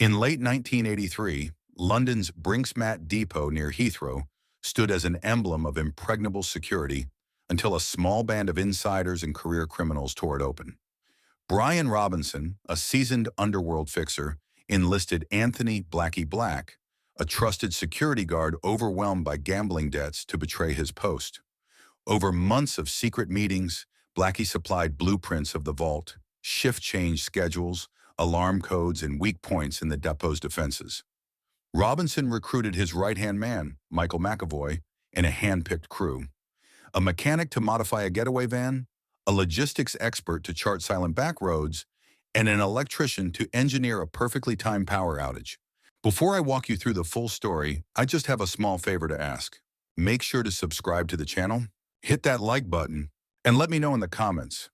In late 1983, London's Brink's-Mat Depot near Heathrow stood as an emblem of impregnable security until a small band of insiders and career criminals tore it open. Brian Robinson, a seasoned underworld fixer, enlisted Anthony "Blackie" Black, a trusted security guard overwhelmed by gambling debts, to betray his post. Over months of secret meetings, Blackie supplied blueprints of the vault, shift change schedules, alarm codes, and weak points in the depot's defenses. Robinson recruited his right-hand man, Michael McAvoy, and a hand-picked crew. A mechanic to modify a getaway van, a logistics expert to chart silent back roads, and an electrician to engineer a perfectly timed power outage. Before I walk you through the full story, I just have a small favor to ask. Make sure to subscribe to the channel, hit that like button, and let me know in the comments.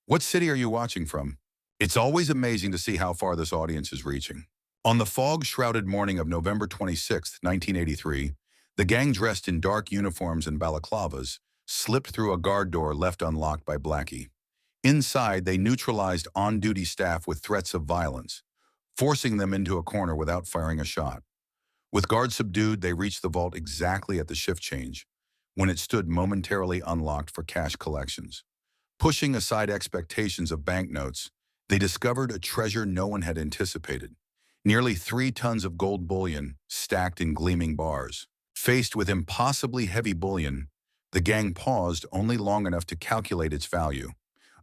What city are you watching from? It's always amazing to see how far this audience is reaching. On the fog-shrouded morning of November 26, 1983, the gang, dressed in dark uniforms and balaclavas, slipped through a guard door left unlocked by Blackie. Inside, they neutralized on-duty staff with threats of violence, forcing them into a corner without firing a shot. With guards subdued, they reached the vault exactly at the shift change, when it stood momentarily unlocked for cash collections. Pushing aside expectations of banknotes, they discovered a treasure no one had anticipated. Nearly 3 tons of gold bullion stacked in gleaming bars. Faced with impossibly heavy bullion, the gang paused only long enough to calculate its value,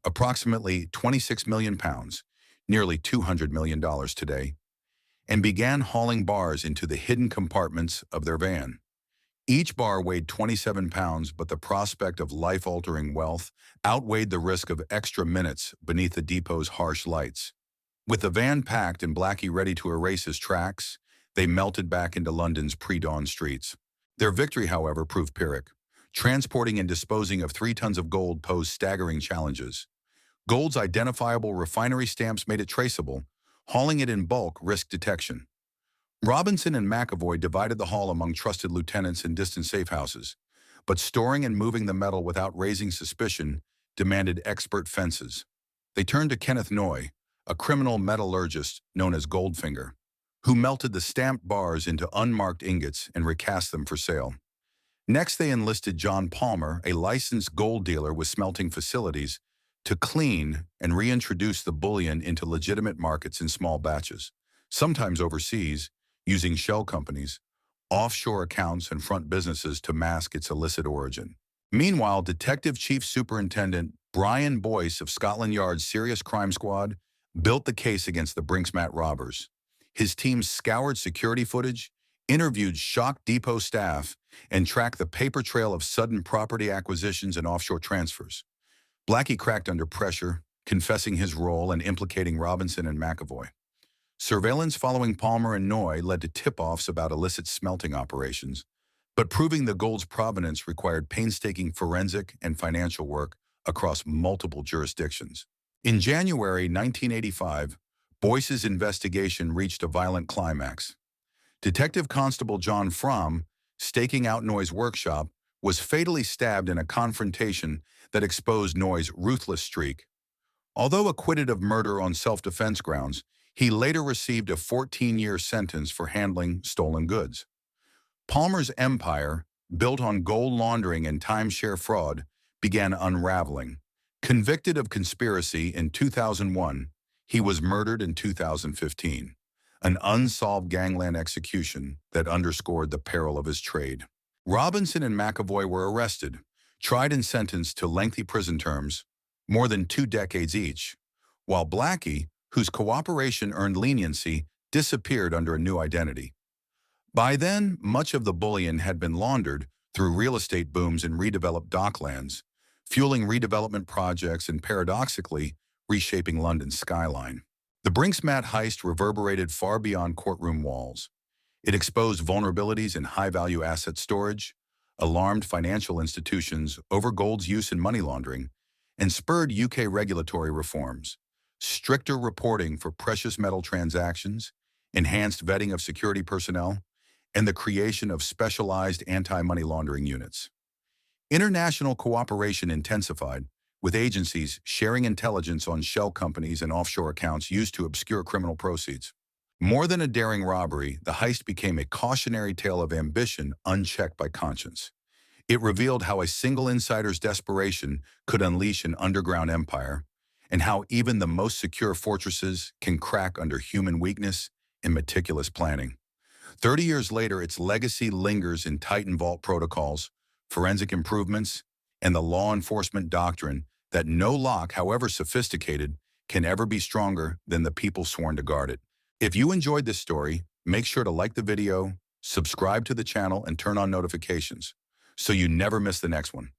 approximately 26 million pounds, nearly $200 million today, and began hauling bars into the hidden compartments of their van. Each bar weighed 27 pounds, but the prospect of life-altering wealth outweighed the risk of extra minutes beneath the depot's harsh lights. With the van packed and Blackie ready to erase his tracks, they melted back into London's pre-dawn streets. Their victory, however, proved Pyrrhic. Transporting and disposing of 3 tons of gold posed staggering challenges. Gold's identifiable refinery stamps made it traceable. Hauling it in bulk risked detection. Robinson and McAvoy divided the haul among trusted lieutenants in distant safehouses, but storing and moving the metal without raising suspicion demanded expert fences. They turned to Kenneth Noy, a criminal metallurgist known as Goldfinger, who melted the stamped bars into unmarked ingots and recast them for sale. Next, they enlisted John Palmer, a licensed gold dealer with smelting facilities, to clean and reintroduce the bullion into legitimate markets in small batches, sometimes overseas, using shell companies, offshore accounts, and front businesses to mask its illicit origin. Meanwhile, Detective Chief Superintendent Brian Boyce of Scotland Yard's Serious Crime Squad built the case against the Brink's-Mat robbers. His team scoured security footage, interviewed shocked depot staff, and tracked the paper trail of sudden property acquisitions and offshore transfers. Blackie cracked under pressure, confessing his role and implicating Robinson and McAvoy. Surveillance following Palmer and Noy led to tip-offs about illicit smelting operations, but proving the gold's provenance required painstaking forensic and financial work across multiple jurisdictions. In January 1985, Boyce's investigation reached a violent climax. Detective Constable John Fromm, staking out Noy's workshop, was fatally stabbed in a confrontation that exposed Noy's ruthless streak. Although acquitted of murder on self-defense grounds, he later received a 14-year sentence for handling stolen goods. Palmer's empire, built on gold laundering and timeshare fraud, began unraveling. Convicted of conspiracy in 2001, he was murdered in 2015, an unsolved gangland execution that underscored the peril of his trade. Robinson and McAvoy were arrested, tried and sentenced to lengthy prison terms, more than 2 decades each, while Blackie, whose cooperation earned leniency, disappeared under a new identity. By then, much of the bullion had been laundered through real estate booms in redeveloped docklands, fueling redevelopment projects and, paradoxically, reshaping London's skyline. The Brink's-Mat heist reverberated far beyond courtroom walls. It exposed vulnerabilities in high-value asset storage, alarmed financial institutions over gold's use in money laundering, and spurred UK regulatory reforms. Stricter reporting for precious metal transactions, enhanced vetting of security personnel, and the creation of specialized anti-money laundering units. International cooperation intensified, with agencies sharing intelligence on shell companies and offshore accounts used to obscure criminal proceeds. More than a daring robbery, the heist became a cautionary tale of ambition unchecked by conscience. It revealed how a single insider's desperation could unleash an underground empire, and how even the most secure fortresses can crack under human weakness and meticulous planning. 30 years later, its legacy lingers in Titan Vault protocols, forensic improvements, and the law enforcement doctrine that no lock, however sophisticated, can ever be stronger than the people sworn to guard it. If you enjoyed this story, make sure to like the video, subscribe to the channel, and turn on notifications so you never miss the next one.